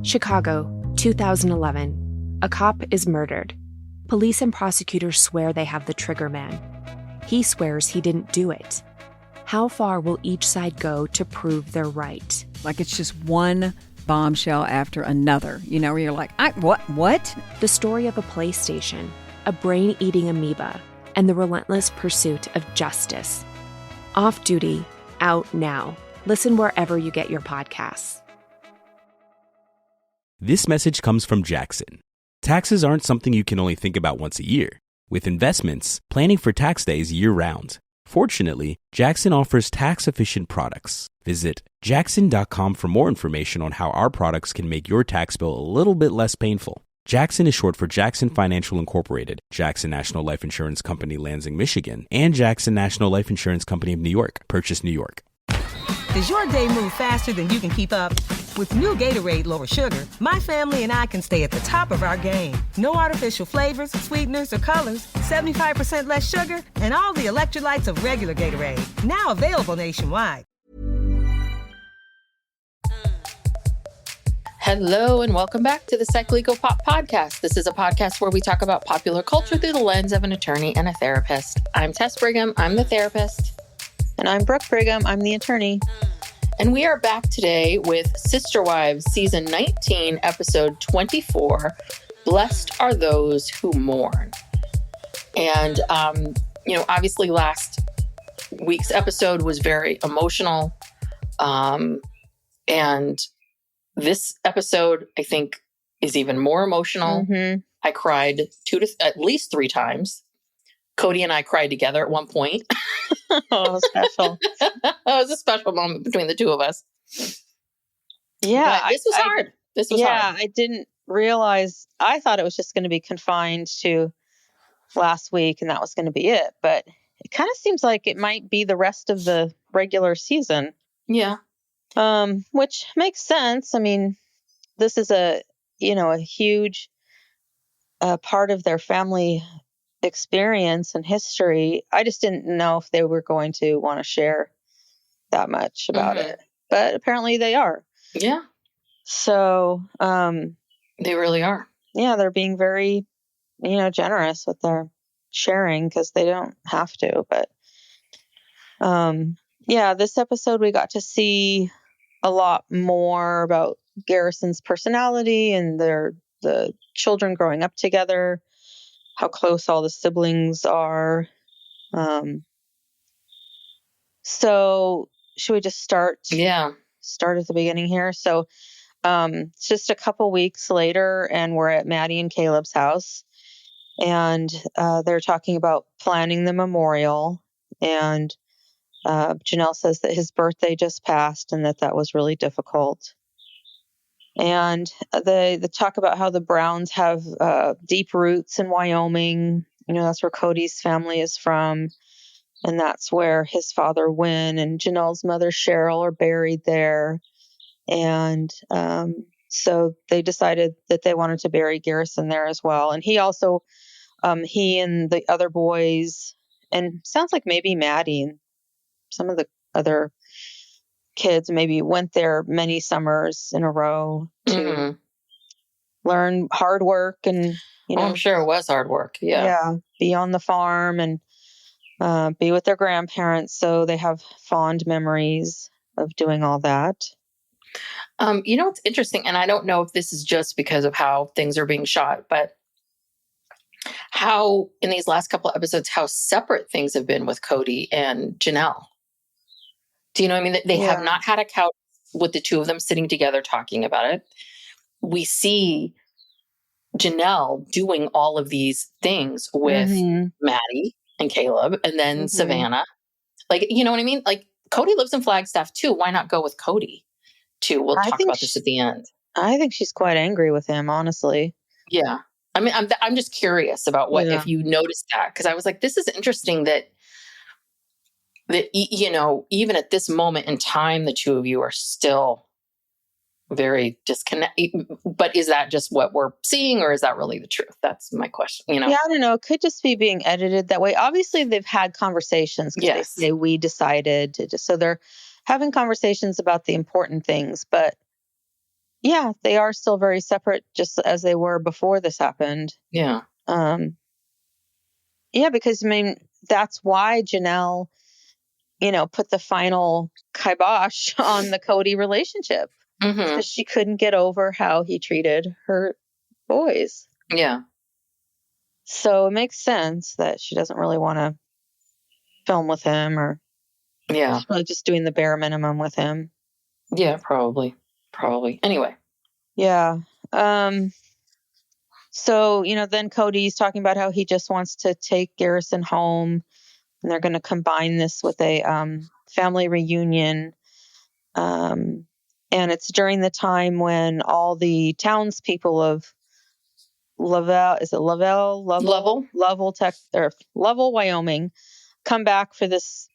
Chicago, 2011. A cop is murdered. Police and prosecutors swear they have the trigger man. He swears he didn't do it. How far will each side go to prove they're right? Like it's just one bombshell after another, where you're like, what? The story of a PlayStation, a brain-eating amoeba, and the relentless pursuit of justice. Off Duty, out now. Listen wherever you get your podcasts. This message comes from Jackson. Taxes aren't something you can only think about once a year. With investments, planning for tax day is year-round. Fortunately, Jackson offers tax-efficient products. Visit jackson.com for more information on how our products can make your tax bill a little bit less painful. Jackson is short for Jackson Financial Incorporated, Jackson National Life Insurance Company, Lansing, Michigan, and Jackson National Life Insurance Company of New York, Purchase, New York. Does your day move faster than you can keep up? With new Gatorade Lower Sugar, my family and I can stay at the top of our game. No artificial flavors, sweeteners, or colors, 75% less sugar, and all the electrolytes of regular Gatorade. Now available nationwide. Hello and welcome back to the Psycho Pop Podcast. This is a podcast where we talk about popular culture through the lens of an attorney and a therapist. I'm Tess Brigham. I'm the therapist. And I'm Brooke Brigham. I'm the attorney. And we are back today with Sister Wives, Season 19, Episode 24, Blessed Are Those Who Mourn. And, obviously last week's episode was very emotional. And this episode, I think, is even more emotional. Mm-hmm. I cried at least 3 times. Kody and I cried together at one point. Oh, special. It was a special moment between the two of us. Yeah. But this was hard. This was hard. Yeah, I didn't realize. I thought it was just going to be confined to last week and that was going to be it. But it kind of seems like it might be the rest of the regular season. Yeah. Which makes sense. I mean, this is a huge part of their family experience and history. I just didn't know if they were going to want to share that much about it, but apparently they are. Yeah. So, they really are. Yeah, they're being very, generous with their sharing because they don't have to, but, this episode we got to see a lot more about Garrison's personality and the children growing up together, how close all the siblings are. So should we just start? Yeah. Start at the beginning here. So it's just a couple weeks later and we're at Maddie and Caleb's house and they're talking about planning the memorial. And Janelle says that his birthday just passed and that was really difficult. And they talk about how the Browns have deep roots in Wyoming. That's where Kody's family is from. And that's where his father, Wynn, and Janelle's mother, Cheryl, are buried there. And so they decided that they wanted to bury Garrison there as well. And he also, he and the other boys, and sounds like maybe Maddie and some of the other kids maybe went there many summers in a row to learn hard work and, I'm sure it was hard work. Yeah. Be on the farm and be with their grandparents. So they have fond memories of doing all that. It's interesting, and I don't know if this is just because of how things are being shot, but how in these last couple of episodes, how separate things have been with Kody and Janelle. Do you know what I mean? They have not had a couch with the two of them sitting together talking about it. We see Janelle doing all of these things with Maddie and Caleb and then Savannah. Like, you know what I mean? Like, Kody lives in Flagstaff too. Why not go with Kody too? We'll talk about this at the end. I think she's quite angry with him, honestly. Yeah. I mean, I'm just curious about what, if you noticed that, because I was like, this is interesting that, even at this moment in time, the two of you are still very disconnected. But is that just what we're seeing, or is that really the truth? That's my question. Yeah, I don't know. It could just be being edited that way. Obviously, they've had conversations. Yes. They say we decided to so they're having conversations about the important things. But Yeah, they are still very separate, just as they were before this happened. Yeah. Yeah, because I mean, that's why Janelle, put the final kibosh on the Kody relationship, because she couldn't get over how he treated her boys. Yeah. So it makes sense that she doesn't really want to film with him, or Yeah. she's probably just doing the bare minimum with him. Yeah, probably. Anyway. Yeah. So, then Cody's talking about how he just wants to take Garrison home, and they're going to combine this with a family reunion. And it's during the time when all the townspeople of Lovell, is it Lovell, Wyoming, come back for this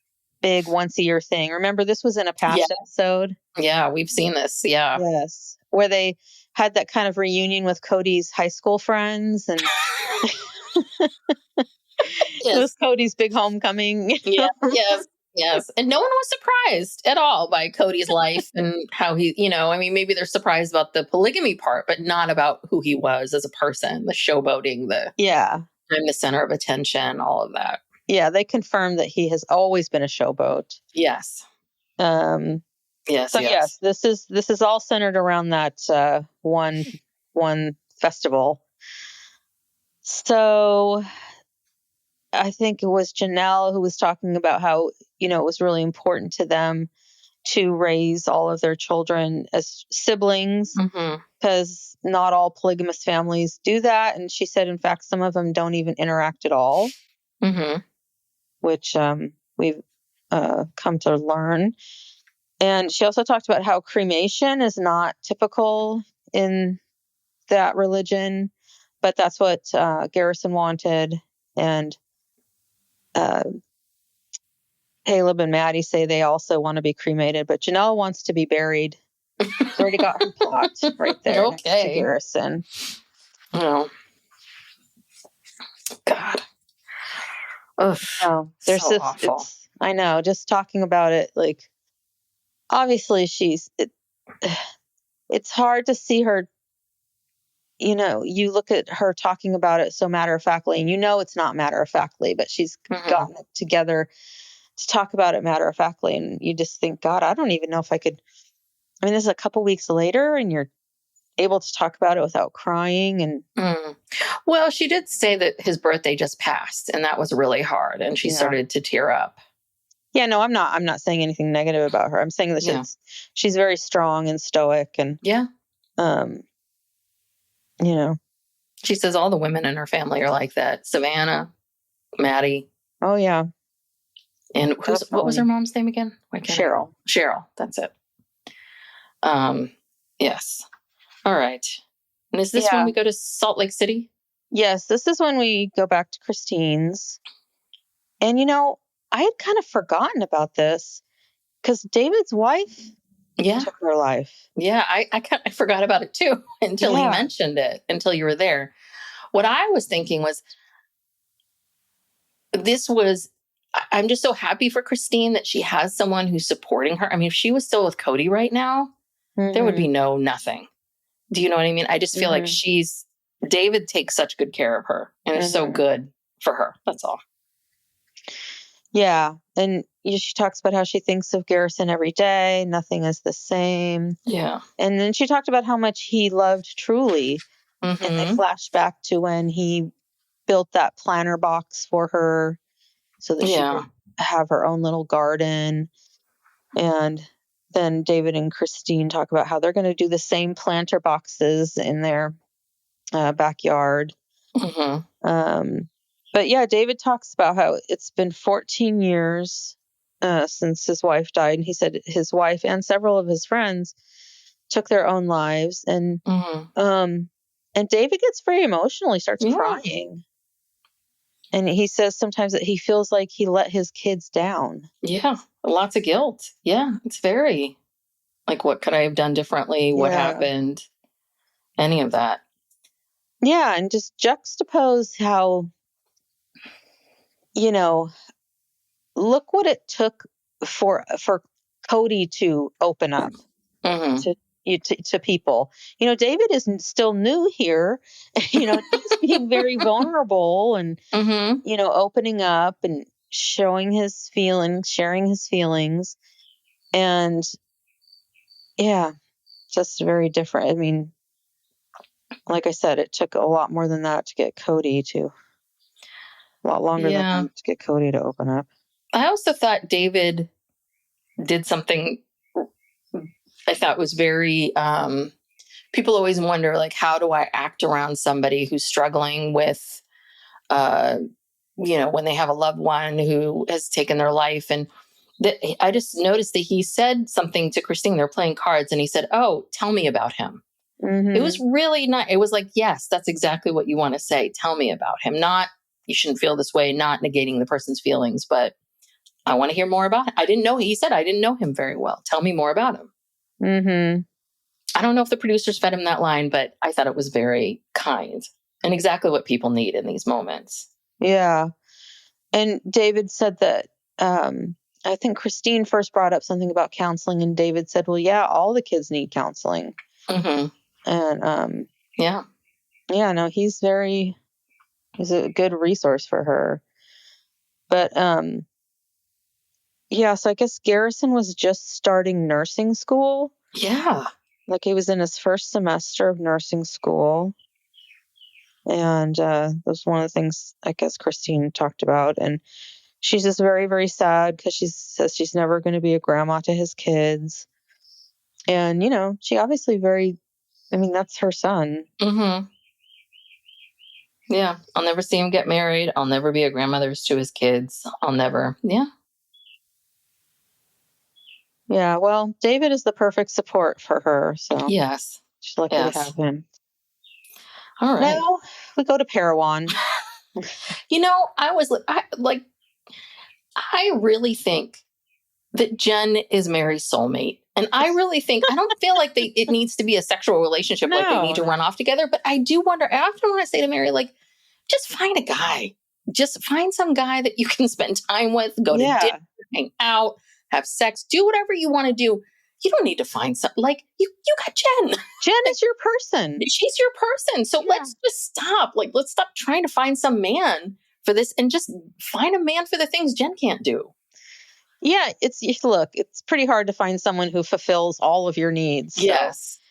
big once a year thing. Remember, this was in a past episode. Yeah, we've seen this. Yeah. Yes. Where they had that kind of reunion with Cody's high school friends, and it was Cody's big homecoming. Yes. And no one was surprised at all by Cody's life and how he, maybe they're surprised about the polygamy part, but not about who he was as a person, the showboating, I'm the center of attention, all of that. Yeah, they confirmed that he has always been a showboat. Yes. Yes, this is all centered around that one festival. So I think it was Janelle who was talking about how, it was really important to them to raise all of their children as siblings, because not all polygamous families do that. And she said, in fact, some of them don't even interact at all, which we've come to learn. And she also talked about how cremation is not typical in that religion, but that's what Garrison wanted. And Caleb and Maddie say they also want to be cremated, but Janelle wants to be buried. She's already got her plot right there next to Garrison. Oh, God. Ugh, there's so awful. I know, just talking about it, like, obviously it's hard to see her, you look at her talking about it so matter-of-factly, and it's not matter-of-factly, but she's gotten it together to talk about it matter-of-factly, and you just think, God, I don't even know if I could. I mean, this is a couple weeks later, and you're able to talk about it without crying. And well, she did say that his birthday just passed, and that was really hard, and she started to tear up. Yeah, no, I'm not saying anything negative about her. I'm saying that she's very strong and stoic, and she says all the women in her family are like that. Savannah, Maddie. Oh yeah. And what was her mom's name again? Cheryl. Cheryl. That's it. Yes. All right. And is this when we go to Salt Lake City? Yes, this is when we go back to Christine's. And I had kind of forgotten about this, because David's wife took her life. Yeah, I forgot about it too until he mentioned it, until you were there. What I was thinking was, I'm just so happy for Christine that she has someone who's supporting her. I mean, if she was still with Kody right now, there would be nothing. Do you know what I mean? I just feel like David takes such good care of her, and is so good for her. That's all. Yeah. And she talks about how she thinks of Garrison every day. Nothing is the same. Yeah. And then she talked about how much he loved Truly. And they flashed back to when he built that planter box for her so that she could have her own little garden. And then David and Christine talk about how they're going to do the same planter boxes in their backyard. But yeah, David talks about how it's been 14 years since his wife died. And he said his wife and several of his friends took their own lives. And David gets very emotional. He starts crying. And he says sometimes that he feels like he let his kids down. Yeah, lots of guilt. Yeah, it's very, like, what could I have done differently? What happened? Any of that. Yeah, and just juxtapose how, look what it took for Kody to open up, to to people. David is still new here. He's being very vulnerable and, Mm-hmm. opening up and showing his feelings, sharing his feelings. And yeah, just very different. I mean, like I said, it took a lot more than that to get Kody to, a lot longer than that to get Kody to open up. I also thought David did something I thought was very, people always wonder, like, how do I act around somebody who's struggling with, when they have a loved one who has taken their life. And I just noticed that he said something to Christine. They're playing cards, and he said, "Oh, tell me about him." Mm-hmm. It was really not. It was like, yes, that's exactly what you want to say. Tell me about him. Not, you shouldn't feel this way, not negating the person's feelings, but I want to hear more about him. He said, I didn't know him very well. Tell me more about him. Mm-hmm. I don't know if the producers fed him that line, but I thought it was very kind and exactly what people need in these moments. Yeah. And David said that, I think Christine first brought up something about counseling, and David said, well, yeah, all the kids need counseling. Mm-hmm. And, yeah, no, he's a good resource for her. But, yeah, so I guess Garrison was just starting nursing school. Yeah. Like he was in his first semester of nursing school. And that was one of the things I guess Christine talked about. And she's just very, very sad because she says she's never going to be a grandma to his kids. And, she obviously that's her son. Mm-hmm. Yeah. I'll never see him get married. I'll never be a grandmother to his kids. I'll never. Yeah. Yeah. Well, David is the perfect support for her. So yes. she's lucky to have him. All right. Now we go to Parowan. I really think that Jen is Mary's soulmate. And I really think, I don't feel like it needs to be a sexual relationship, like they need to run off together. But I do wonder, I often want to say to Mary, like, just find a guy. Just find some guy that you can spend time with, go to dinner, hang out, have sex, do whatever you want to do. You don't need to find some, like, you got Jen. Jen is your person. She's your person. So let's just stop. Like, let's stop trying to find some man for this and just find a man for the things Jen can't do. Yeah, it's pretty hard to find someone who fulfills all of your needs. So.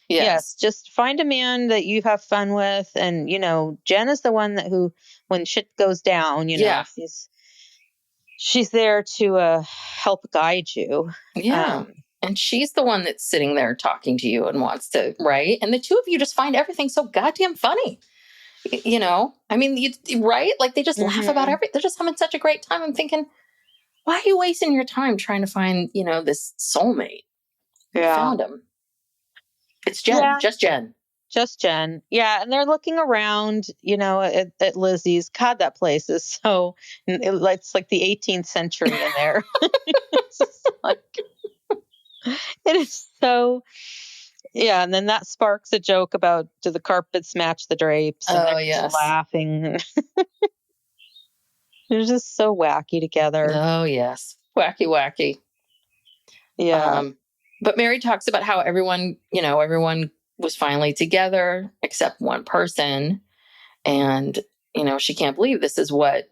Yes. Just find a man that you have fun with. And, Jen is the one who, when shit goes down, she's there to help guide you. Yeah. And she's the one that's sitting there talking to you and wants to, right? And the two of you just find everything so goddamn funny. I mean, right? Like they just laugh about everything. They're just having such a great time. I'm thinking, why are you wasting your time trying to find, this soulmate? You found him. It's Jen, just Jen. Just Jen. Yeah. And they're looking around, at Lizzie's. God, that place is so, it's like the 18th century in there. It's just like, it is so, yeah. And then that sparks a joke about, do the carpets match the drapes? And they're just laughing. They're just so wacky together. Oh, yes. Wacky. Yeah. But Mary talks about how everyone was finally together except one person. And, she can't believe this is what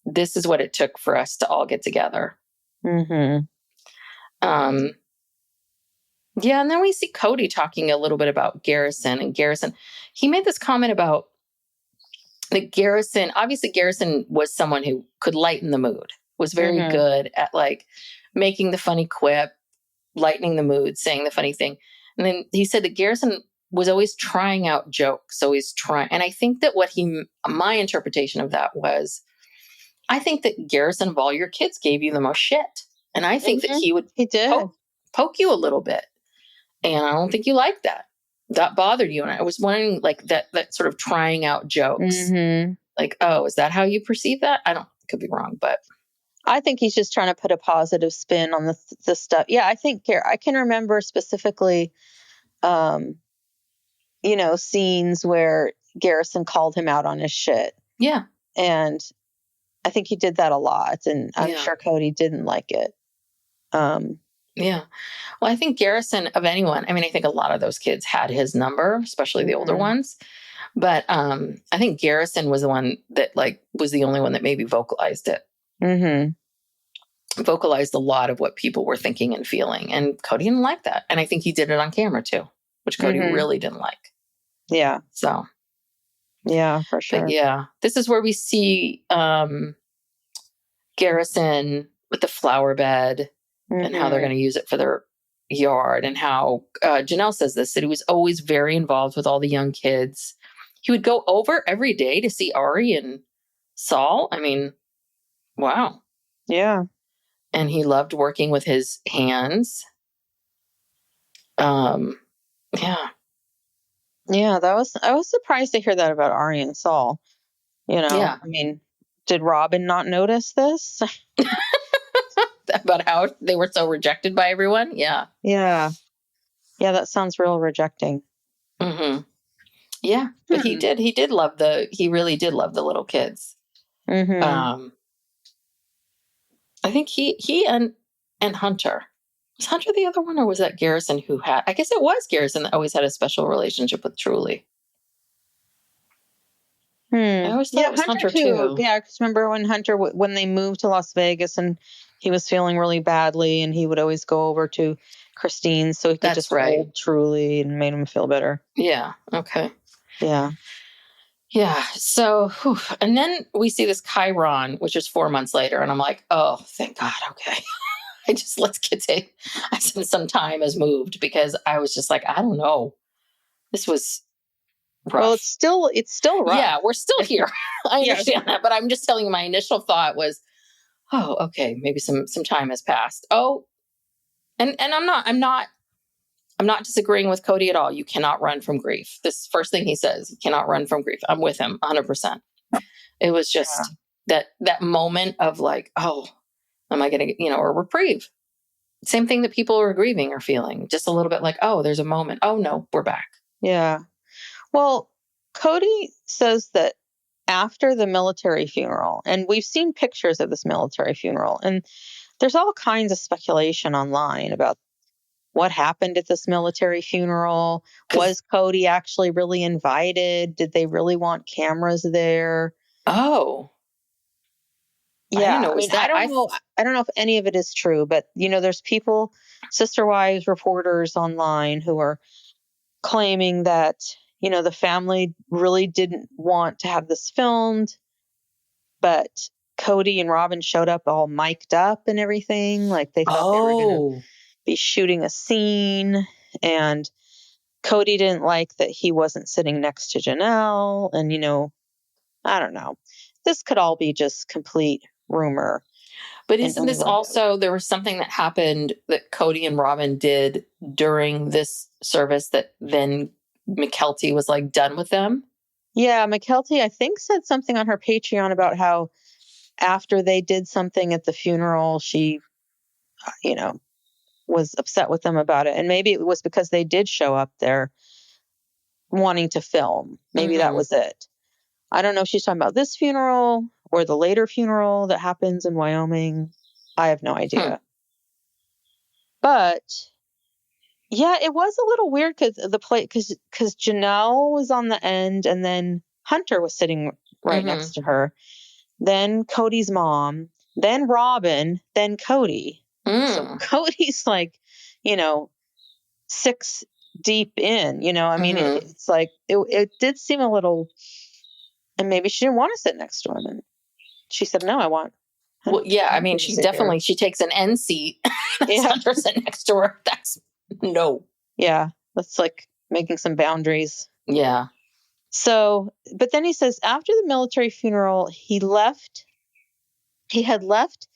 it took for us to all get together. Mm-hmm. Yeah. And then we see Kody talking a little bit about Garrison. And Garrison, he made this comment about that Garrison was someone who could lighten the mood, was very good at like making the funny quip, lightening the mood, saying the funny thing. And then he said that Garrison was always trying out jokes. So he's trying. And I think that my interpretation of that was, I think that Garrison of all your kids gave you the most shit. And I think that he did poke you a little bit. And I don't think you liked that. That bothered you. And I was wondering, like, that sort of trying out jokes. Mm-hmm. Like, oh, is that how you perceive that? Could be wrong, but I think he's just trying to put a positive spin on the stuff. Yeah, I think I can remember specifically, scenes where Garrison called him out on his shit. Yeah. And I think he did that a lot. And I'm sure Kody didn't like it. Yeah. Well, I think Garrison, of anyone, I mean, I think a lot of those kids had his number, especially the older ones. But I think Garrison was the one that was the only one that maybe vocalized it. Vocalized a lot of what people were thinking and feeling. And Kody didn't like that. And I think he did it on camera too, which Kody really didn't like. Yeah. So. Yeah, for sure. But yeah, this is where we see Garrison with the flower bed and how they're going to use it for their yard, and how Janelle says this, that he was always very involved with all the young kids. He would go over every day to see Ari and Saul. I mean, wow. Yeah. And he loved working with his hands. Yeah. Yeah, I was surprised to hear that about Ari and Saul. Yeah. I mean, did Robyn not notice this? About how they were so rejected by everyone? Yeah. Yeah. Yeah, that sounds real rejecting. Yeah, but he really did love the little kids. I think he and Hunter. Was Hunter the other one, or was that Garrison who had? I guess it was Garrison that always had a special relationship with Truly. I always thought it was Hunter too. Yeah, because remember when Hunter, when they moved to Las Vegas and he was feeling really badly, and he would always go over to Christine so he could just hold Truly and made him feel better. Yeah. Okay. Yeah. Yeah. So, and then we see this Chiron, which is 4 months later, and I'm like, oh, thank God. Okay. Let's get to, I said some time has moved, because I was just like, I don't know. This was rough. Well, it's still rough. Yeah, we're still here. I understand that, but I'm just telling you, my initial thought was, oh, okay, maybe some time has passed. Oh, and I'm not disagreeing with Kody at all. You cannot run from grief. This first thing he says, you cannot run from grief. I'm with him 100%. It was just that moment of like, oh, am I going to get, a reprieve? Same thing that people who are grieving are feeling. Just a little bit like, oh, there's a moment. Oh, no, we're back. Yeah. Well, Kody says that after the military funeral, and we've seen pictures of this military funeral, and there's all kinds of speculation online about what happened at this military funeral. Was Kody actually really invited? Did they really want cameras there? Oh. Yeah. I don't know if any of it is true, but there's people, Sister Wives reporters online, who are claiming that, the family really didn't want to have this filmed, but Kody and Robyn showed up all mic'd up and everything. Like they thought they were going to be shooting a scene, and Kody didn't like that he wasn't sitting next to Janelle. And, I don't know. This could all be just complete rumor. But isn't this also, there was something that happened that Kody and Robyn did during this service that then McKelty was like done with them? Yeah, McKelty, I think, said something on her Patreon about how after they did something at the funeral, she, was upset with them about it. And maybe it was because they did show up there wanting to film. Maybe that was it. I don't know if she's talking about this funeral or the later funeral that happens in Wyoming. I have no idea. But yeah, it was a little weird because Janelle was on the end, and then Hunter was sitting right next to her. Then Kody's mom, then Robyn, then Kody. So Kody's like, 6 deep in, I mean, it's like, it did seem a little, and maybe she didn't want to sit next to him. And she said, no, I want. Well, yeah, I mean, she takes an end seat. Hunter sitting next to her. That's no. Yeah. That's like making some boundaries. Yeah. So, but then he says after the military funeral, he had left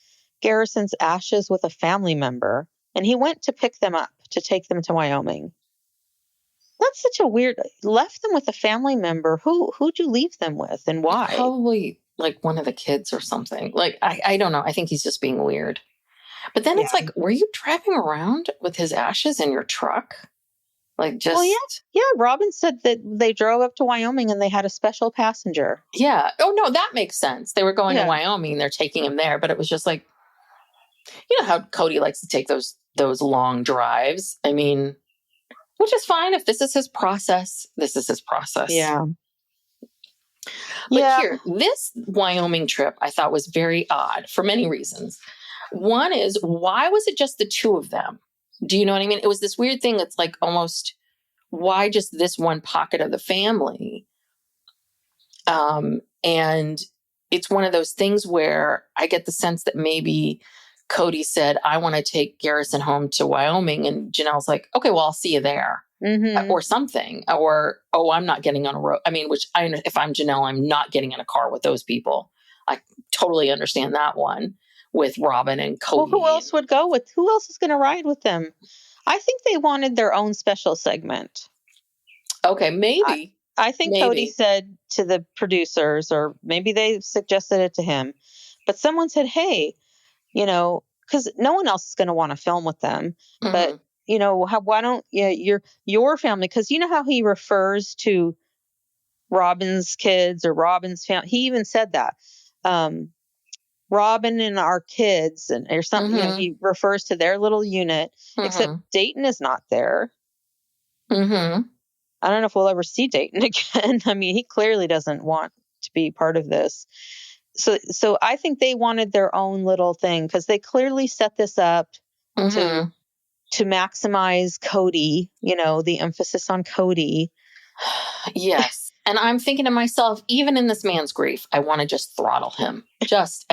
Garrison's ashes with a family member, and he went to pick them up to take them to Wyoming. That's such a weird, left them with a family member. Who'd you leave them with, and why? Probably like one of the kids or something. Like, I don't know. I think he's just being weird. But then it's like, were you driving around with his ashes in your truck? Like, just... Well, yeah. Robyn said that they drove up to Wyoming and they had a special passenger. Yeah. Oh, no, that makes sense. They were going to Wyoming and they're taking him there. But it was just like, you know how Kody likes to take those those long drives. I mean, which is fine. If this is his process, this is his process. Yeah. But here, this Wyoming trip I thought was very odd for many reasons. One is, why was it just the two of them? Do you know what I mean? It was this weird thing that's like almost, why just this one pocket of the family? And it's one of those things where I get the sense that maybe Kody said, I want to take Garrison home to Wyoming. And Janelle's like, okay, well, I'll see you there. Or something. Or, oh, I'm not getting on a road. I mean, if I'm Janelle, I'm not getting in a car with those people. I totally understand that one with Robyn and Kody. Well, who else is going to ride with them? I think they wanted their own special segment. Okay, maybe. I think Kody said to the producers, or maybe they suggested it to him, but someone said, hey, because no one else is going to want to film with them, but why don't your family, because you know how he refers to Robyn's kids or Robyn's family. He even said that Robyn and our kids or something, he refers to their little unit, except Dayton is not there. I don't know if we'll ever see Dayton again. I mean, he clearly doesn't want to be part of this. So I think they wanted their own little thing, because they clearly set this up to maximize Kody, the emphasis on Kody. Yes. And I'm thinking to myself, even in this man's grief, I want to just throttle him. This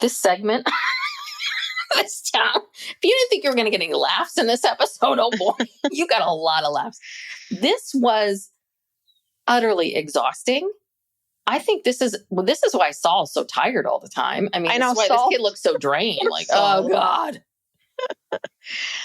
segment, this town, if you didn't think you were going to get any laughs in this episode, oh boy, you got a lot of laughs. This was utterly exhausting. I think this is why Saul's so tired all the time. I mean, this is why this kid looks so drained. Like, oh God.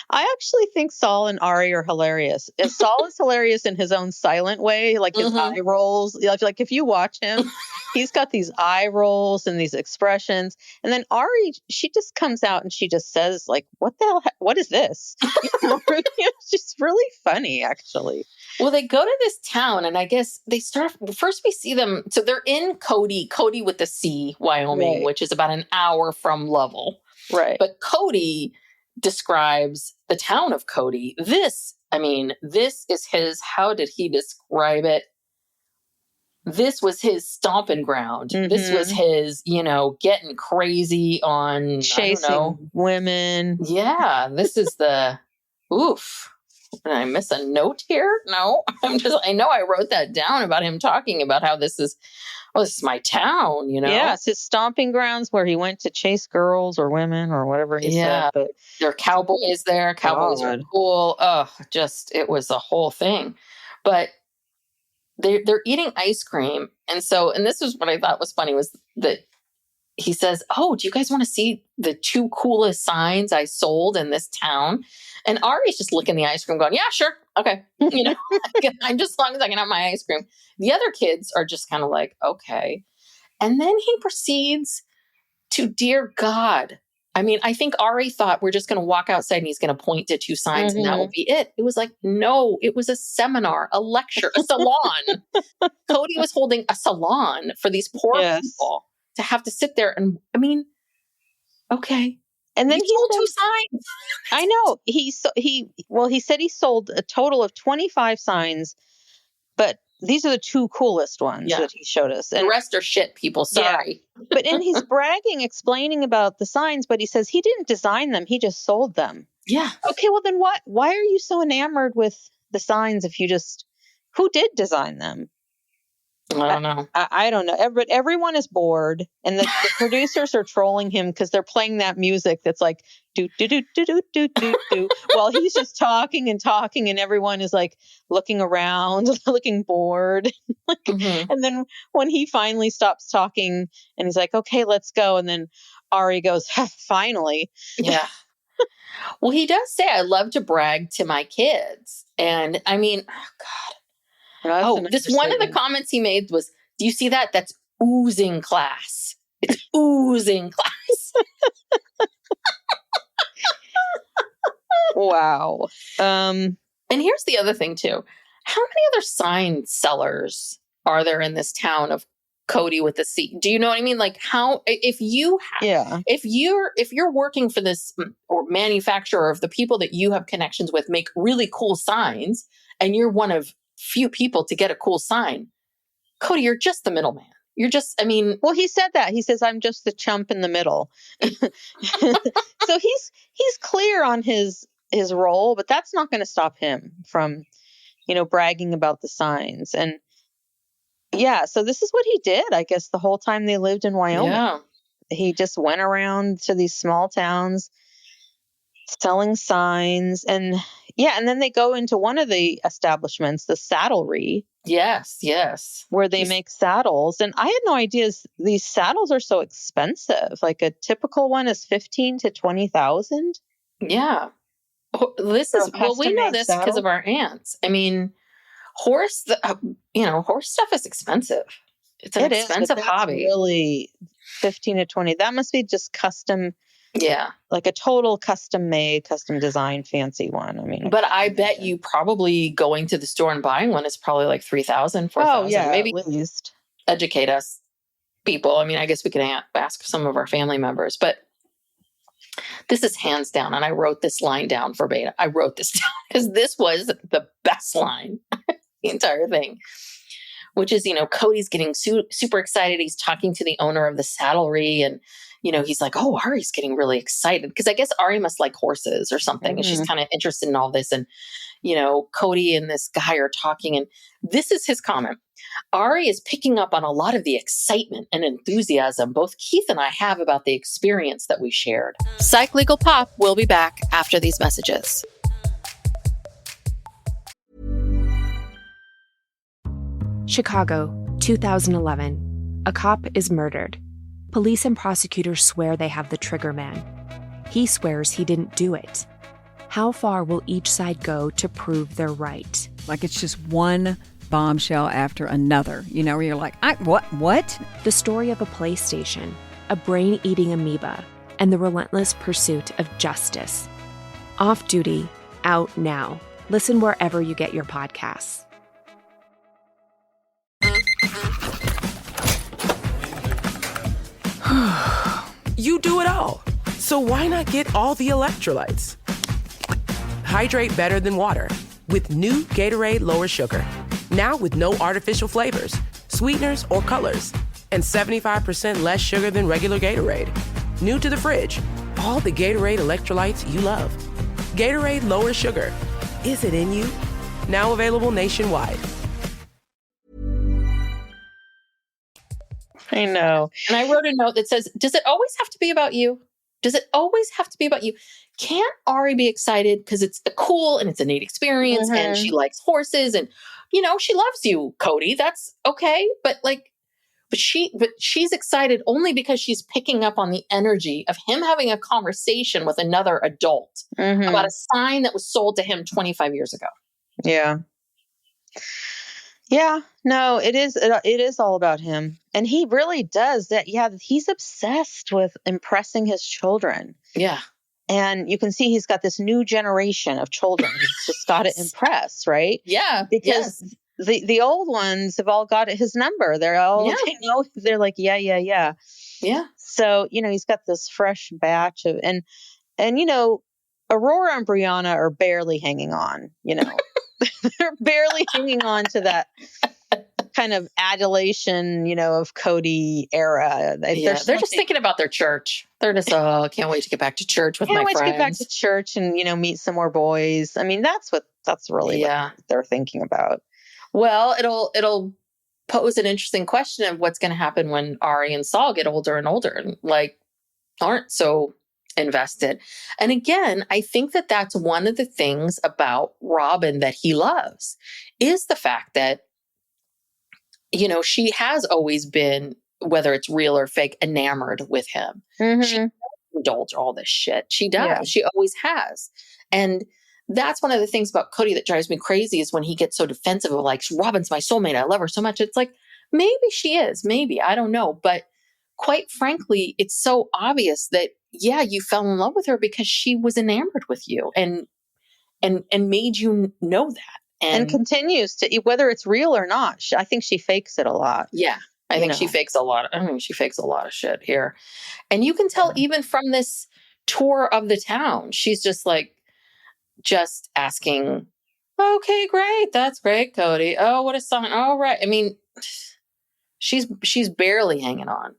I actually think Saul and Ari are hilarious. And Saul is hilarious in his own silent way, like his eye rolls. Like if you watch him, he's got these eye rolls and these expressions. And then Ari, she just comes out and she just says, like, what the hell? What is this? She's really funny, actually. Well, they go to this town, and I guess they start. First, we see them. So they're in Kody with the C, Wyoming, which is about an hour from Lovell. Right. But Kody describes the town of Kody. This is his, how did he describe it? This was his stomping ground. This was his, getting crazy on chasing women. Yeah. This is the, oof. Did I miss a note here? No, I know I wrote that down about him talking about how this is my town, Yeah, it's his stomping grounds where he went to chase girls or women or whatever he said. But there are cowboys there. Cowboys are cool. Oh, it was a whole thing. But they're eating ice cream. And this is what I thought was funny, was that he says, oh, do you guys want to see the 2 coolest signs I sold in this town? And Ari's just licking the ice cream going, yeah, sure. Okay. I'm just, as long as I can have my ice cream. The other kids are just kind of like, okay. And then he proceeds to, dear God. I mean, I think Ari thought we're just going to walk outside and he's going to point to 2 signs and that will be it. It was like, no, it was a seminar, a lecture, a salon. Kody was holding a salon for these poor people to have to sit there. And I mean, okay. And then he sold 2 signs. I know. He said he sold a total of 25 signs, but these are the 2 coolest ones that he showed us. And the rest are shit, people. Sorry. Yeah. But he's bragging, explaining about the signs, but he says he didn't design them. He just sold them. Yeah. Okay, well then why are you so enamored with the signs if you who did design them? I don't know. I don't know. But everyone is bored, and the producers are trolling him because they're playing that music that's like do do do do do do do do while he's just talking, and everyone is like looking around, looking bored. And then when he finally stops talking, and he's like, "Okay, let's go," and then Ari goes, "Finally." Yeah. Well, he does say, "I love to brag to my kids," and I mean, oh God. This one of the comments he made was, do you see that? That's oozing class. It's oozing class. Wow. And here's the other thing too. How many other sign sellers are there in this town of Kody with the C. Do you know what I mean? Like how, if you're working for this or manufacturer of the people that you have connections with make really cool signs and you're one of few people to get a cool sign, Kody, you're just the middleman. You're just, well, he said that. He says, I'm just the chump in the middle. So he's clear on his role, but that's not going to stop him from, bragging about the signs. And yeah, so this is what he did, I guess, the whole time they lived in Wyoming. Yeah. He just went around to these small towns selling signs. And then they go into one of the establishments, the saddlery. Yes. Where they make saddles. And I had no idea these saddles are so expensive. Like a typical one is $15,000 to $20,000. Yeah. We know this because of our aunts. Horse stuff is expensive. It's an expensive hobby. Really 15 to 20. That must be just custom. Yeah. Like a total custom made, custom designed, fancy one. But I bet you probably going to the store and buying one is probably like $3,000, $4,000. Oh, yeah, maybe at least. Educate us people. I guess we could ask some of our family members, but this is hands down. And I wrote this line down verbatim. I wrote this down because this was the best line, the entire thing, which is, Kody's getting super excited. He's talking to the owner of the saddlery and, he's like, oh, Ari's getting really excited because I guess Ari must like horses or something. Mm-hmm. And she's kind of interested in all this. And, Kody and this guy are talking. And this is his comment. Ari is picking up on a lot of the excitement and enthusiasm both Keith and I have about the experience that we shared. Psych Legal Pop will be back after these messages. Chicago, 2011. A cop is murdered. Police and prosecutors swear they have the trigger man. He swears he didn't do it. How far will each side go to prove they're right? Like it's just one bombshell after another, where you're like, what? The story of a PlayStation, a brain-eating amoeba, and the relentless pursuit of justice. Off Duty, out now. Listen wherever you get your podcasts. You do it all. So why not get all the electrolytes? Hydrate better than water with new Gatorade Lower Sugar. Now with no artificial flavors, sweeteners, or colors. And 75% less sugar than regular Gatorade. New to the fridge. All the Gatorade electrolytes you love. Gatorade Lower Sugar. Is it in you? Now available nationwide. I know. And I wrote a note that says, does it always have to be about you? Does it always have to be about you? Can't Ari be excited because it's cool and it's a neat experience and she likes horses and, she loves you, Kody. That's okay. But she's excited only because she's picking up on the energy of him having a conversation with another adult about a sign that was sold to him 25 years ago. Yeah. Yeah, no, it is all about him. And he really does that. Yeah, he's obsessed with impressing his children. Yeah. And you can see he's got this new generation of children he's just got to impress, right? Yeah. Because the old ones have all got his number. They're all, they're like, yeah. Yeah. So, he's got this fresh batch of, and Aurora and Brianna are barely hanging on, They're barely hanging on to that kind of adulation, of Kody era. They're just thinking about their church. They're just, can't wait to get back to church with my friends. Can't wait to get back to church and, meet some more boys. That's really what they're thinking about. Well, it'll pose an interesting question of what's going to happen when Ari and Saul get older and older and aren't so invested. And again, I think that that's one of the things about Robyn that he loves is the fact that, she has always been, whether it's real or fake, enamored with him. Mm-hmm. She doesn't indulge all this shit. She does. Yeah. She always has. And that's one of the things about Kody that drives me crazy is when he gets so defensive of Robyn's my soulmate. I love her so much. It's like, maybe she is, maybe, I don't know. But quite frankly, it's so obvious that, you fell in love with her because she was enamored with you and made you know that. And continues to, whether it's real or not. I think she fakes it a lot. Yeah. I think she fakes a lot. I mean, she fakes a lot of shit here. And you can tell even from this tour of the town, she's just like, just asking, okay, great. That's great, Kody. Oh, what a song. All right. I mean, she's barely hanging on.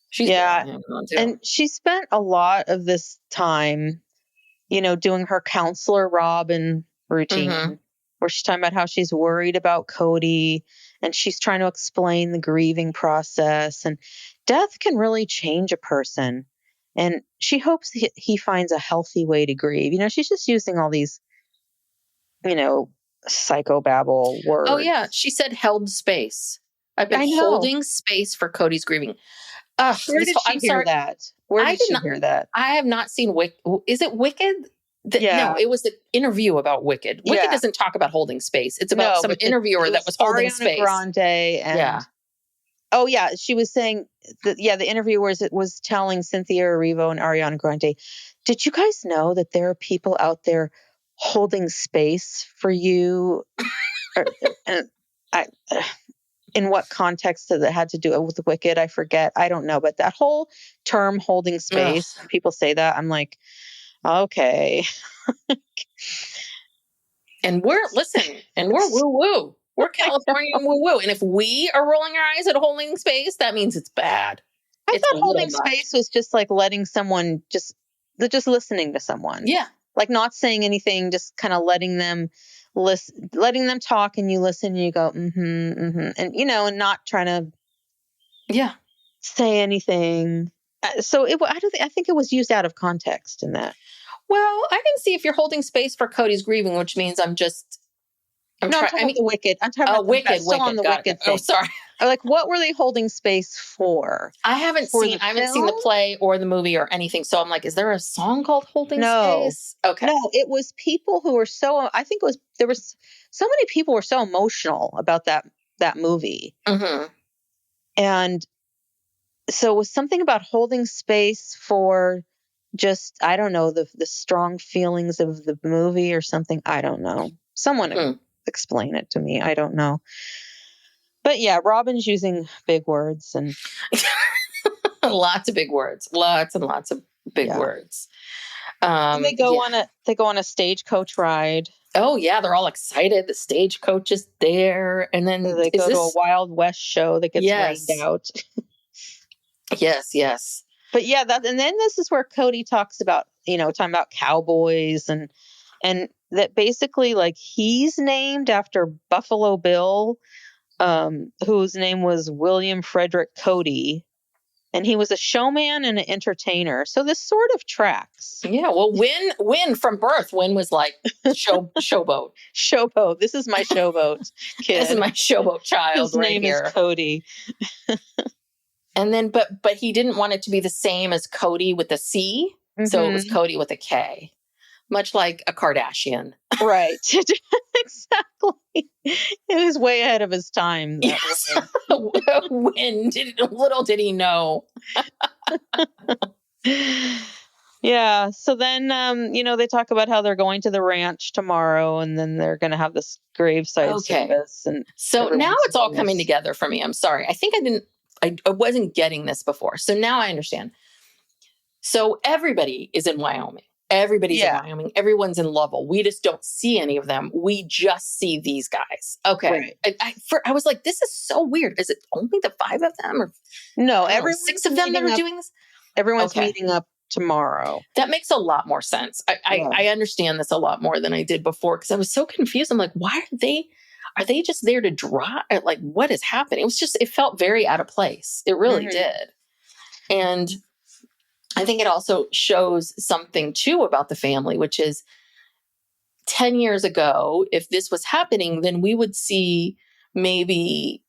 She's barely hanging on too. And she spent a lot of this time, doing her counselor Robyn routine, where she's talking about how she's worried about Kody and she's trying to explain the grieving process. And death can really change a person. And she hopes he finds a healthy way to grieve. She's just using all these, psychobabble words. Oh, yeah. She said held space. I've been holding space for Kody's grieving. Where did she hear that? Where did she hear that? I have not seen Wicked. Is it Wicked? No, it was the interview about Wicked. Wicked doesn't talk about holding space. It's about some interviewer that was holding space. Ariana Grande and oh yeah, she was saying that the interviewer was telling Cynthia Erivo and Ariana Grande, did you guys know that there are people out there holding space for you? In what context that it had to do with Wicked, I forget. I don't know, but that whole term holding space, when people say that, I'm like, okay. And we're woo-woo. We're California woo-woo. And if we are rolling our eyes at holding space, that means it's bad. I thought holding space was just like letting someone just listening to someone. Yeah. Like not saying anything, just kind of letting them talk and you listen and you go, and and not trying to say anything. So I think it was used out of context in that. Well, I can see if you're holding space for Kody's grieving, which means I'm talking about the Wicked. I'm talking about Wicked. On the Wicked thing. Oh, sorry. Like, what were they holding space for? I haven't seen the play or the movie or anything. So I'm like, is there a song called Holding Space? Okay. No, it was people who were there was so many people were so emotional about that movie. Mm-hmm. And so it was something about holding space for just, I don't know, the strong feelings of the movie or something. I don't know. Someone explain it to me. I don't know. But yeah, Robyn's using big words and lots of big words, lots and lots of big words. And they go on a stagecoach ride. Oh yeah, they're all excited. The stagecoach is there, and then they go to a Wild West show that gets rained out. Yes. But yeah, and then this is where Kody talks about, talking about cowboys and that basically like he's named after Buffalo Bill, whose name was William Frederick Kody, and he was a showman and an entertainer. So this sort of tracks. Yeah, well, Win from birth, Win was like showboat. Showboat. This is my showboat kid. This is my showboat child. His name is Kody. And then, but he didn't want it to be the same as Kody with a C, so it was Kody with a K, much like a Kardashian. Right. Exactly. He was way ahead of his time. Yes. Little did he know. Yeah. So then, they talk about how they're going to the ranch tomorrow, and then they're going to have this graveside service. And so now it's all coming together for me. I'm sorry. I think I wasn't getting this before. So now I understand. So everybody is in Wyoming. Everybody's in Wyoming. Everyone's in Lovell. We just don't see any of them. We just see these guys. Okay. Right. I was like, this is so weird. Is it only the 5 of them? Or no, 6 of them that are doing this? Everyone's meeting up tomorrow. That makes a lot more sense. I understand this a lot more than I did before, because I was so confused. I'm like, why are they just there to drive? Like, what is happening? It felt very out of place. It really did. And I think it also shows something too about the family, which is 10 years ago, if this was happening, then we would see maybe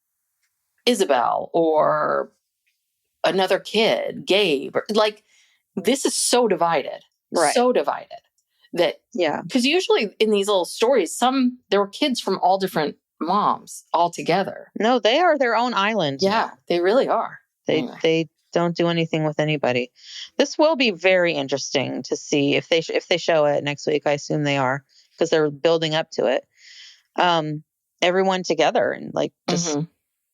Isabel or another kid, Gabe, or like, this is so divided, so divided that, because usually in these little stories, there were kids from all different moms all together. No, they are their own island. Yeah, they really are. They don't do anything with anybody. This will be very interesting to see if they show it next week. I assume they are, because they're building up to it. Everyone together and like just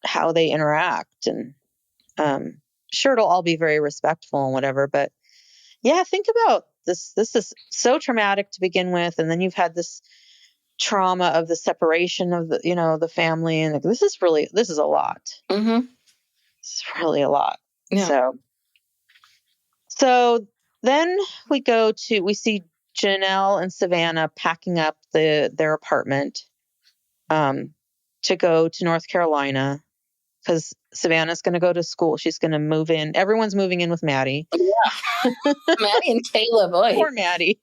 how they interact. And sure, it'll all be very respectful and whatever, but yeah, think about this. This is so traumatic to begin with, and then you've had this trauma of the separation of the, the family, and this is a lot. Mm-hmm. It's really a lot. Yeah. So then we see Janelle and Savannah packing up their apartment to go to North Carolina, because Savannah's going to go to school. She's going to move in. Everyone's moving in with Maddie. Yeah. Maddie and Caleb. Boy. Poor Maddie.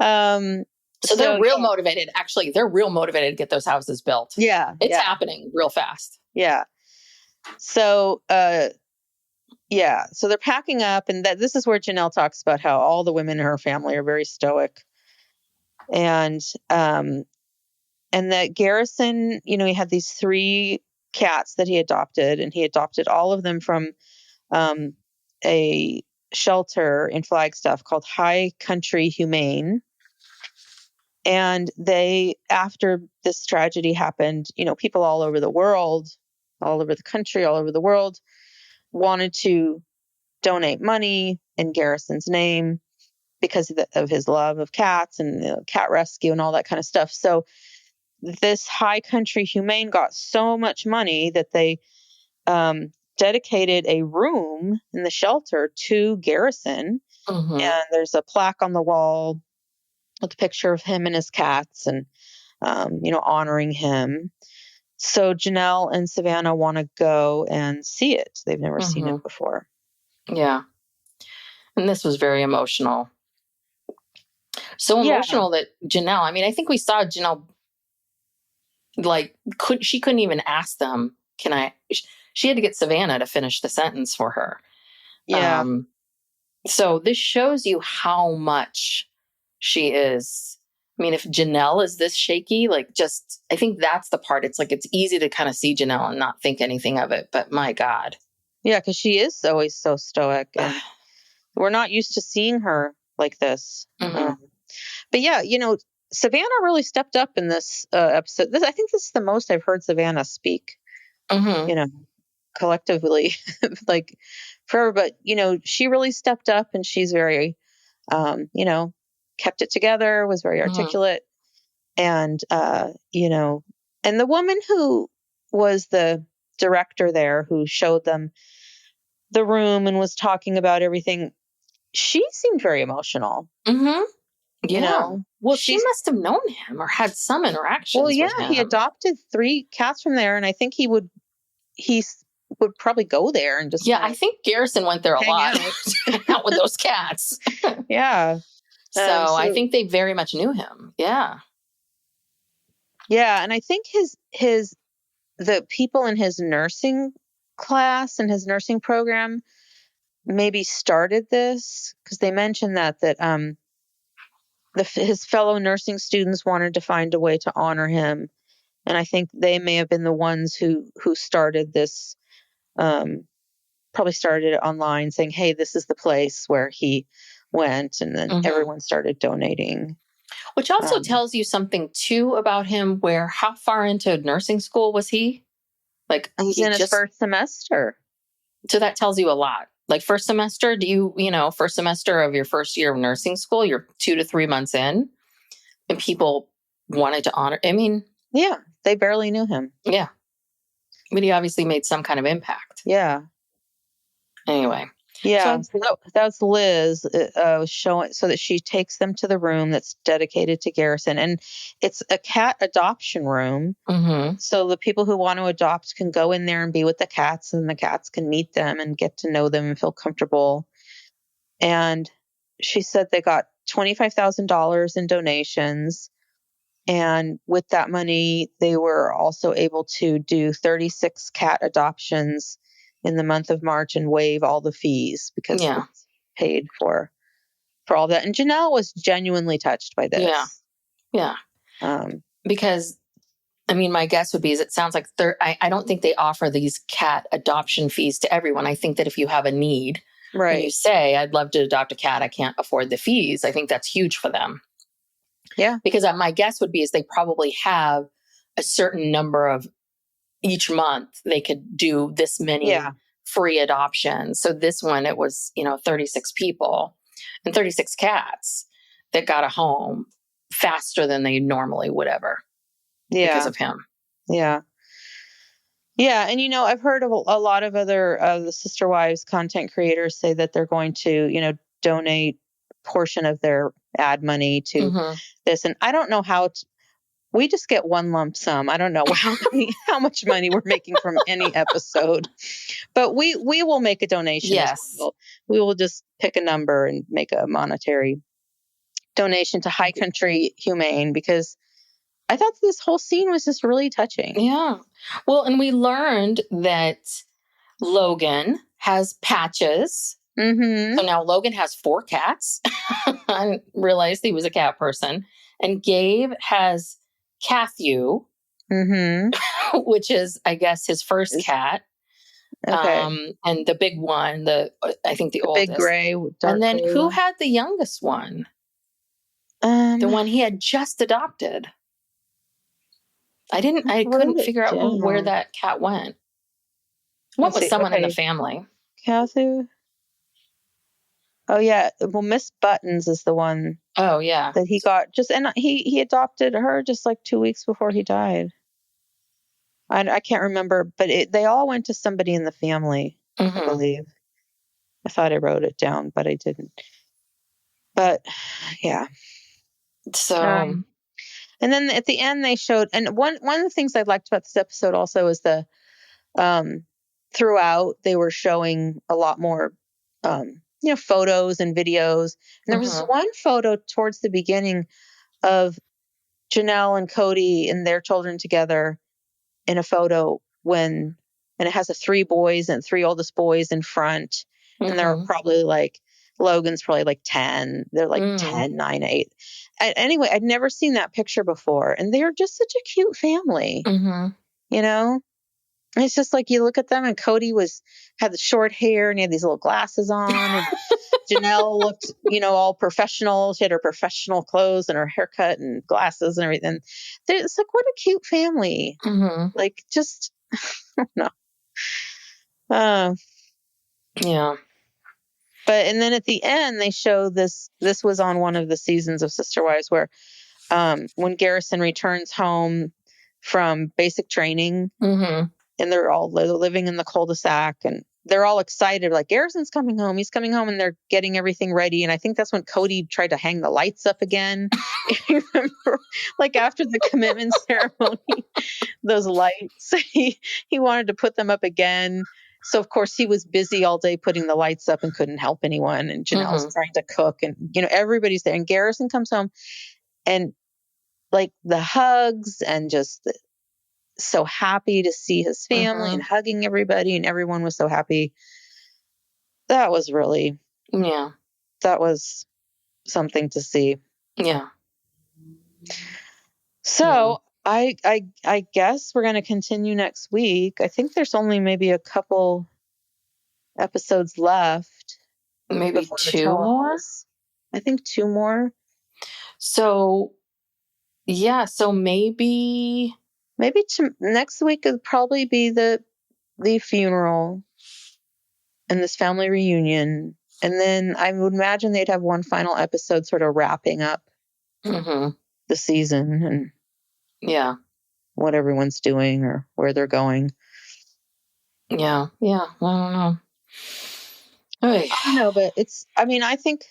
So they're real motivated. Actually, they're real motivated to get those houses built. Yeah. It's happening real fast. Yeah. So, so they're packing up, and this is where Janelle talks about how all the women in her family are very stoic. And that Garrison, he had these 3 cats that he adopted, and he adopted all of them from a shelter in Flagstaff called Country Humane. And after this tragedy happened, people all over the world, all over the country, all over the world, wanted to donate money in Garrison's name because of his love of cats and cat rescue and all that kind of stuff. So this Country Humane got so much money that they dedicated a room in the shelter to Garrison. Mm-hmm. And there's a plaque on the wall with a picture of him and his cats, and honoring him. So Janelle and Savannah want to go and see it. They've never seen it before. Yeah. And this was very emotional. So emotional that Janelle, I think we saw Janelle, she couldn't even ask them, she had to get Savannah to finish the sentence for her. Yeah. So this shows you how much she is. If Janelle is this shaky, I think that's the part. It's it's easy to kind of see Janelle and not think anything of it, but my God. Yeah, because she is always so stoic, and we're not used to seeing her like this. Mm-hmm. But yeah, Savannah really stepped up in this episode. I think this is the most I've heard Savannah speak, collectively, forever. But, she really stepped up, and she's very, kept it together, was very articulate. And, and the woman who was the director there, who showed them the room and was talking about everything, she seemed very emotional. Mm-hmm. Yeah. Well, she she's- must have known him or had some interactions. Well, yeah, with him. he adopted 3 cats from there, and I think he would probably go there and just I think Garrison went there a lot, hang out with those cats. Yeah. So I think they very much knew him. Yeah. Yeah, and I think the people in his nursing class and his nursing program maybe started this, because they mentioned that his fellow nursing students wanted to find a way to honor him, and I think they may have been the ones who started this. Probably started it online, saying, "Hey, this is the place where he went," and then everyone started donating. Which also tells you something too about him. How far into nursing school was he? He's in his first semester. So that tells you a lot. First semester, first semester of your first year of nursing school, you're 2 to 3 months in, and people wanted to honor. Yeah, they barely knew him. Yeah. But he obviously made some kind of impact. Yeah. Anyway. Yeah. So that's Liz showing, so that she takes them to the room that's dedicated to Garrison. And it's a cat adoption room. Mm-hmm. So the people who want to adopt can go in there and be with the cats, and the cats can meet them and get to know them and feel comfortable. And she said they got $25,000 in donations. And with that money, they were also able to do 36 cat adoptions in the month of March and waive all the fees, because it's paid for all that. And Janelle was genuinely touched by this. Yeah. Because, my guess would be is it sounds like I don't think they offer these cat adoption fees to everyone. I think that if you have a need, and you say, I'd love to adopt a cat, I can't afford the fees, I think that's huge for them. Yeah. Because my guess would be is they probably have a certain number of each month they could do this many free adoptions. So this one, it was, 36 people and 36 cats that got a home faster than they normally would ever because of him. Yeah. Yeah. And, I've heard of a lot of other the Sister Wives content creators say that they're going to, donate a portion of their ad money to this. And I don't know how we just get one lump sum. I don't know how much money we're making from any episode, but we will make a donation. Yes. We will just pick a number and make a monetary donation to Country Humane, because I thought this whole scene was just really touching. Yeah. Well, and we learned that Logan has patches. Mm-hmm. So now Logan has 4 cats. I realized he was a cat person. And Gabe has Cathu, which is, I guess, his first cat. Okay. And the big one, I think the oldest. Big gray. And then gray who one? had the youngest one? The one he had just adopted. I couldn't figure out where that cat went. What was someone in the family? Cathu? Oh, yeah. Well, Miss Buttons is the one. Oh, yeah. That he got and he adopted her just like 2 weeks before he died. I can't remember, but they all went to somebody in the family, I believe. I thought I wrote it down, but I didn't. But yeah. So, and then at the end they showed, and one of the things I liked about this episode also is the throughout they were showing a lot more photos and videos. And there was one photo towards the beginning of Janelle and Kody and their children together in a photo and it has the 3 boys and 3 oldest boys in front. And they're probably Logan's probably 10. They're 10, 9, 8. Anyway, I'd never seen that picture before. And they're just such a cute family, And it's just you look at them and Kody had the short hair and he had these little glasses on. And Janelle looked, all professional. She had her professional clothes and her haircut and glasses and everything. It's what a cute family. Just, I don't know. Yeah. But, and then at the end, they show this was on one of the seasons of Sister Wives where when Garrison returns home from basic training and they're all living in the cul-de-sac and they're all excited, Garrison's coming home. He's coming home and they're getting everything ready. And I think that's when Kody tried to hang the lights up again. You remember, after the commitment ceremony, those lights, he wanted to put them up again. So, of course, he was busy all day putting the lights up and couldn't help anyone. And Janelle's trying to cook and, everybody's there. And Garrison comes home and the hugs and just so happy to see his family and hugging everybody. And everyone was so happy. That was really, that was something to see. Yeah. So I guess we're going to continue next week. I think there's only maybe a couple episodes left. Maybe 2 more? I think 2 more. So, yeah. So maybe next week would probably be the funeral and this family reunion. And then I would imagine they'd have one final episode sort of wrapping up the season and what everyone's doing or where they're going. Yeah. I don't know. I don't know, but I think,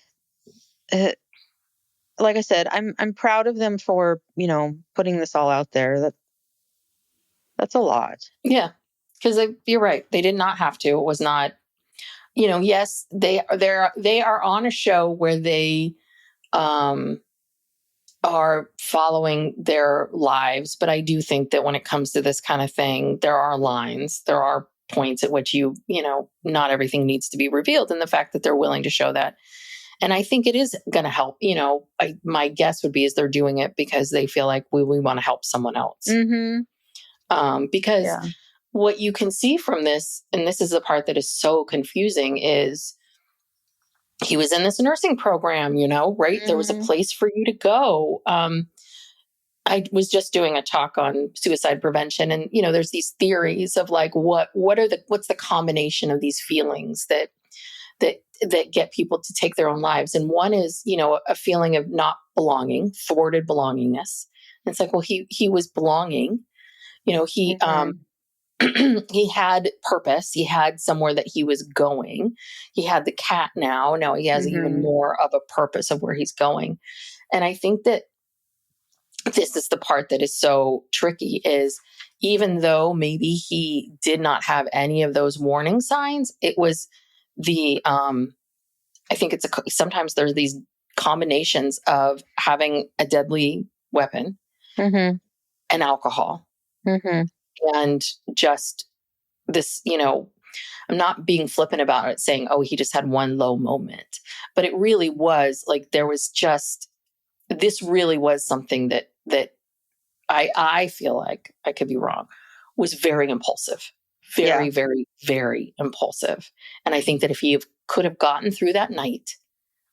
like I said, I'm proud of them for, putting this all out there. That's a lot. Yeah. Because you're right. They did not have to. It was not, yes, they are on a show where they are following their lives. But I do think that when it comes to this kind of thing, there are lines, there are points at which not everything needs to be revealed. And the fact that they're willing to show that. And I think it is going to help. My guess would be is they're doing it because they feel like we want to help someone else. Because what you can see from this, and this is the part that is so confusing, is he was in this nursing program, right? There was a place for you to go. I was just doing a talk on suicide prevention, and there's these theories of like what's the combination of these feelings that get people to take their own lives. And one is, a feeling of not belonging, thwarted belongingness. And it's like, well, he was belonging, he he had purpose. He had somewhere that he was going. He had the cat now. Now he has even more of a purpose of where he's going. And I think that this is the part that is so tricky, is even though maybe he did not have any of those warning signs, it was the, I think sometimes there's these combinations of having a deadly weapon and alcohol. And just this, I'm not being flippant about it, saying, oh, he just had one low moment. But it really was like, this really was something that I feel like, I could be wrong, was very impulsive. Very, very, very impulsive. And I think that if he could have gotten through that night,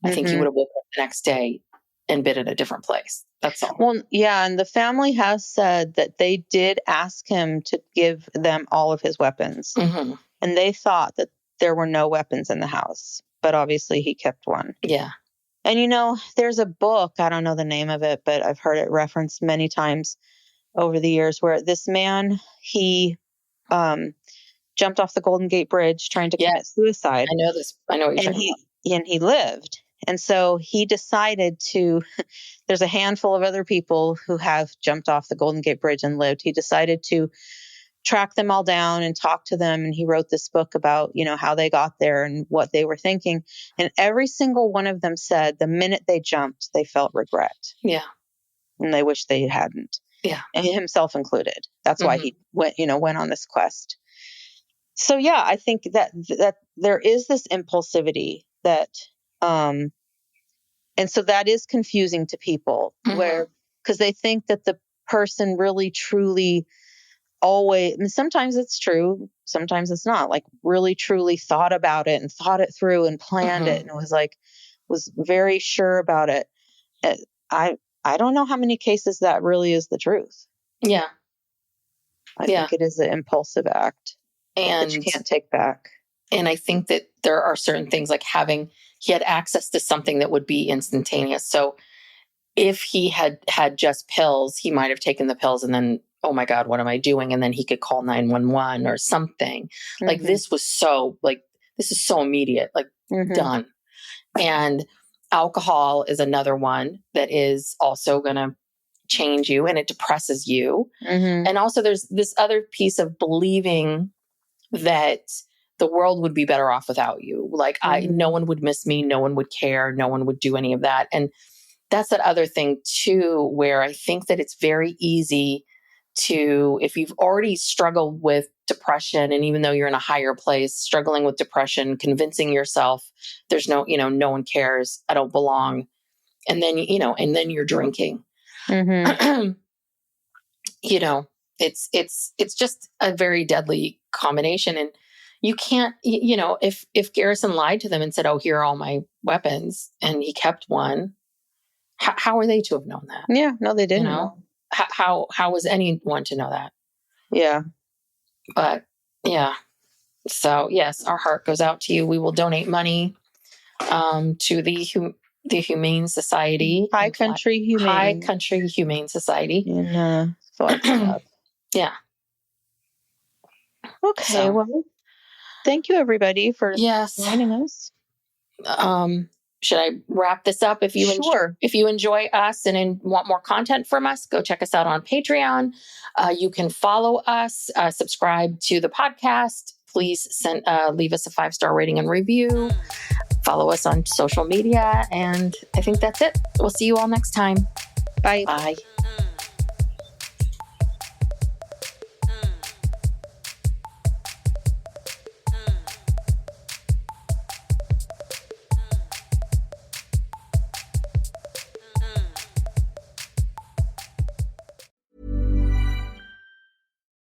I think he would have woken up the next day and been at a different place. That's all. Well, yeah. And the family has said that they did ask him to give them all of his weapons. And they thought that there were no weapons in the house, but obviously he kept one. Yeah. And, there's a book, I don't know the name of it, but I've heard it referenced many times over the years, where this man, he jumped off the Golden Gate Bridge trying to commit suicide. I know this. I know what you're talking about. And he lived. And so he decided there's a handful of other people who have jumped off the Golden Gate Bridge and lived. He decided to track them all down and talk to them. And he wrote this book about, how they got there and what they were thinking. And every single one of them said the minute they jumped, they felt regret. Yeah. And they wish they hadn't. Yeah. And himself included. That's why he went on this quest. So yeah, I think that there is this impulsivity that, and so that is confusing to people, because they think that the person really truly always, and sometimes it's true, sometimes it's not, like really truly thought about it and thought it through and planned it and was very sure about it. I don't know how many cases that really is the truth. Yeah. I think it is an impulsive act that you can't take back. And I think that there are certain things like he had access to something that would be instantaneous. So if he had just pills, he might have taken the pills and then, oh my God, what am I doing? And then he could call 911 or something. Like this is so immediate, like done. And alcohol is another one that is also going to change you, and it depresses you. And also there's this other piece of believing that the world would be better off without you. Like no one would miss me. No one would care. No one would do any of that. And that's that other thing too, where I think that it's very easy to, if you've already struggled with depression, and even though you're in a higher place, struggling with depression, convincing yourself there's no one cares, I don't belong. And then, and then you're drinking, it's just a very deadly combination. And you can't, if Garrison lied to them and said, oh, here are all my weapons, and he kept one, how are they to have known that? Yeah, no, they didn't know. How was anyone to know that? Yeah. But yeah. So yes, our heart goes out to you. We will donate money to the Humane Society. Country Humane. Country Humane Society. In Flagstaff. Yeah. Okay, well, thank you everybody for joining us. Should I wrap this up? If you enjoy us and want more content from us, go check us out on Patreon. You can follow us, subscribe to the podcast. Please leave us a 5-star rating and review. Follow us on social media. And I think that's it. We'll see you all next time. Bye. Bye.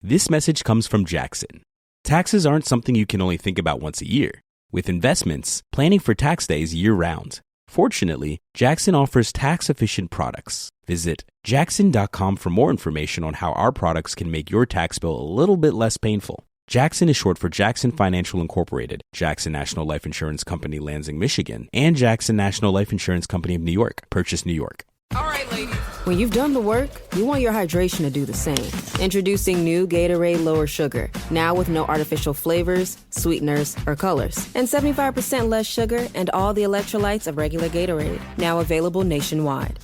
This message comes from Jackson. Taxes aren't something you can only think about once a year. With investments, planning for tax day is year-round. Fortunately, Jackson offers tax-efficient products. Visit Jackson.com for more information on how our products can make your tax bill a little bit less painful. Jackson is short for Jackson Financial Incorporated, Jackson National Life Insurance Company, Lansing, Michigan, and Jackson National Life Insurance Company of New York, Purchase, New York. All right, ladies. When you've done the work, you want your hydration to do the same. Introducing new Gatorade Lower Sugar, now with no artificial flavors, sweeteners, or colors. And 75% less sugar and all the electrolytes of regular Gatorade, now available nationwide.